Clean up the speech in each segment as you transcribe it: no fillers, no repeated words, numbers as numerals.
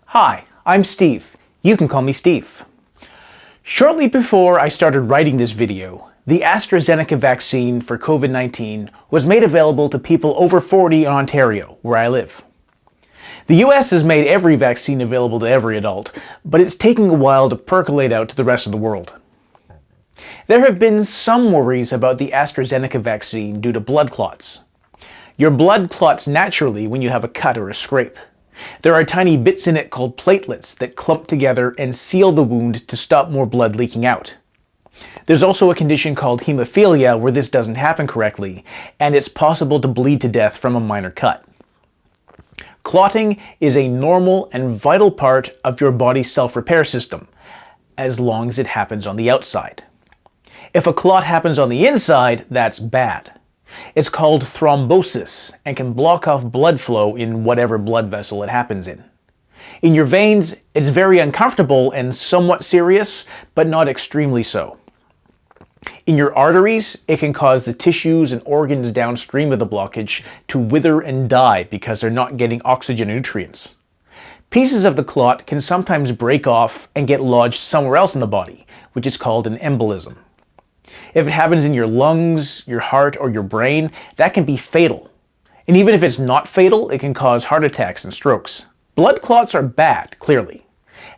Hi, I'm Steve. You can call me Steve. Shortly before I started writing this video, the AstraZeneca vaccine for COVID-19 was made available to people over 40 in Ontario, where I live. The US has made every vaccine available to every adult, but it's taking a while to percolate out to the rest of the world. There have been some worries about the AstraZeneca vaccine due to blood clots. Your blood clots naturally when you have a cut or a scrape. There are tiny bits in it called platelets that clump together and seal the wound to stop more blood leaking out. There's also a condition called hemophilia where this doesn't happen correctly, and it's possible to bleed to death from a minor cut. Clotting is a normal and vital part of your body's self-repair system, as long as it happens on the outside. If a clot happens on the inside, that's bad. It's called thrombosis and can block off blood flow in whatever blood vessel it happens in. In your veins, it's very uncomfortable and somewhat serious, but not extremely so. In your arteries, it can cause the tissues and organs downstream of the blockage to wither and die because they're not getting oxygen and nutrients. Pieces of the clot can sometimes break off and get lodged somewhere else in the body, which is called an embolism. If it happens in your lungs, your heart, or your brain, that can be fatal. And even if it's not fatal, it can cause heart attacks and strokes. Blood clots are bad, clearly.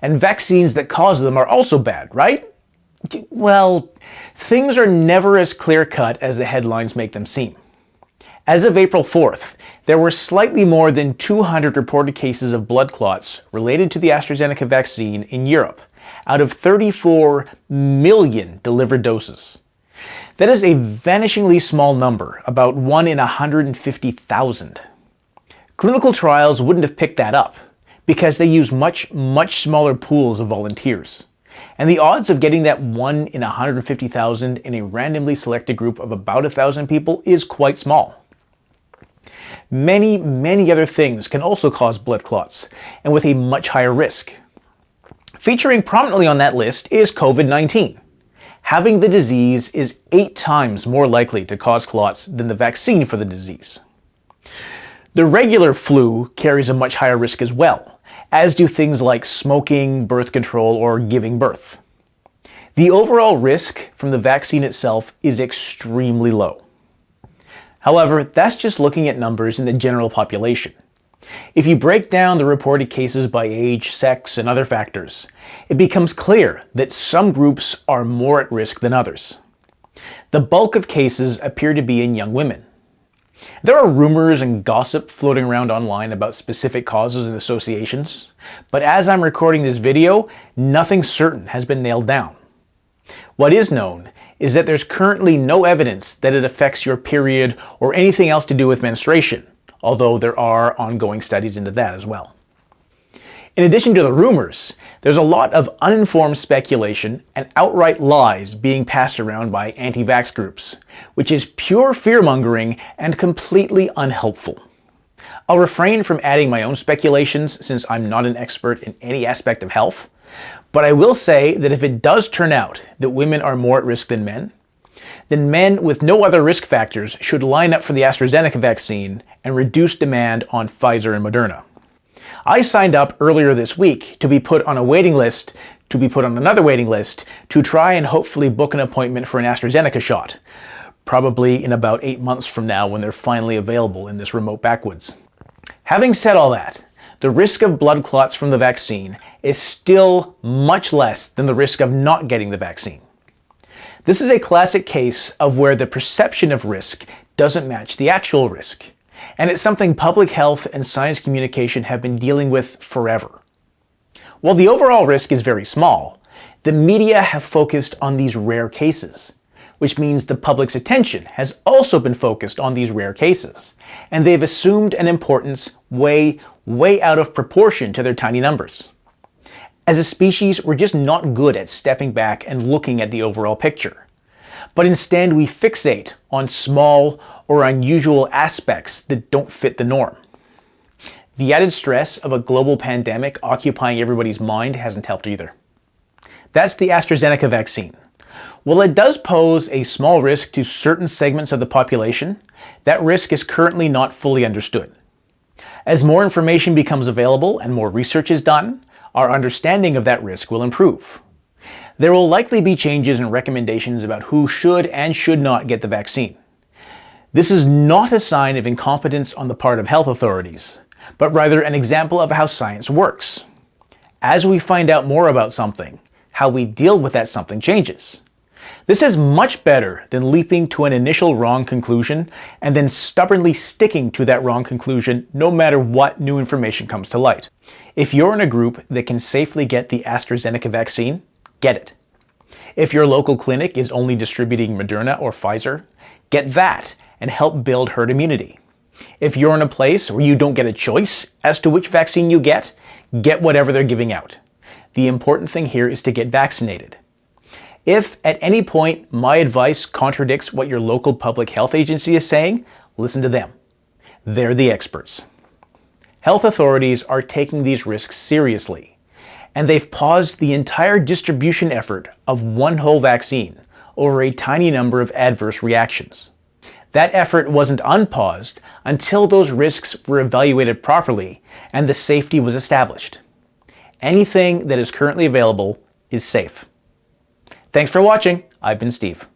And vaccines that cause them are also bad, right? Well, things are never as clear-cut as the headlines make them seem. As of April 4th, there were slightly more than 200 reported cases of blood clots related to the AstraZeneca vaccine in Europe, out of 34 million delivered doses. That is a vanishingly small number, about 1 in 150,000. Clinical trials wouldn't have picked that up, because they use much smaller pools of volunteers. And the odds of getting that 1 in 150,000 in a randomly selected group of about 1,000 people is quite small. Many other things can also cause blood clots, and with a much higher risk. Featuring prominently on that list is COVID-19. Having the disease is 8 times more likely to cause clots than the vaccine for the disease. The regular flu carries a much higher risk as well, as do things like smoking, birth control, or giving birth. The overall risk from the vaccine itself is extremely low. However, that's just looking at numbers in the general population. If you break down the reported cases by age, sex, and other factors, it becomes clear that some groups are more at risk than others. The bulk of cases appear to be in young women. There are rumors and gossip floating around online about specific causes and associations, but as I'm recording this video, nothing certain has been nailed down. What is known is that there's currently no evidence that it affects your period or anything else to do with menstruation, although there are ongoing studies into that as well. In addition to the rumors, there's a lot of uninformed speculation and outright lies being passed around by anti-vax groups, which is pure fear-mongering and completely unhelpful. I'll refrain from adding my own speculations since I'm not an expert in any aspect of health, but I will say that if it does turn out that women are more at risk than men, then men with no other risk factors should line up for the AstraZeneca vaccine and reduce demand on Pfizer and Moderna. I signed up earlier this week to be put on a waiting list, to be put on another waiting list, to try and hopefully book an appointment for an AstraZeneca shot, probably in about 8 months from now when they're finally available in this remote backwoods. Having said all that, the risk of blood clots from the vaccine is still much less than the risk of not getting the vaccine. This is a classic case of where the perception of risk doesn't match the actual risk, and it's something public health and science communication have been dealing with forever. While the overall risk is very small, the media have focused on these rare cases, which means the public's attention has also been focused on these rare cases, and they've assumed an importance way out of proportion to their tiny numbers. As a species, we're just not good at stepping back and looking at the overall picture. But instead, we fixate on small or unusual aspects that don't fit the norm. The added stress of a global pandemic occupying everybody's mind hasn't helped either. That's the AstraZeneca vaccine. While it does pose a small risk to certain segments of the population, that risk is currently not fully understood. As more information becomes available and more research is done, our understanding of that risk will improve. There will likely be changes in recommendations about who should and should not get the vaccine. This is not a sign of incompetence on the part of health authorities, but rather an example of how science works. As we find out more about something, how we deal with that something changes. This is much better than leaping to an initial wrong conclusion and then stubbornly sticking to that wrong conclusion no matter what new information comes to light. If you're in a group that can safely get the AstraZeneca vaccine, get it. If your local clinic is only distributing Moderna or Pfizer, get that and help build herd immunity. If you're in a place where you don't get a choice as to which vaccine you get whatever they're giving out. The important thing here is to get vaccinated. If at any point my advice contradicts what your local public health agency is saying, listen to them. They're the experts. Health authorities are taking these risks seriously, and they've paused the entire distribution effort of one whole vaccine over a tiny number of adverse reactions. That effort wasn't unpaused until those risks were evaluated properly and the safety was established. Anything that is currently available is safe. Thanks for watching. I've been Steve.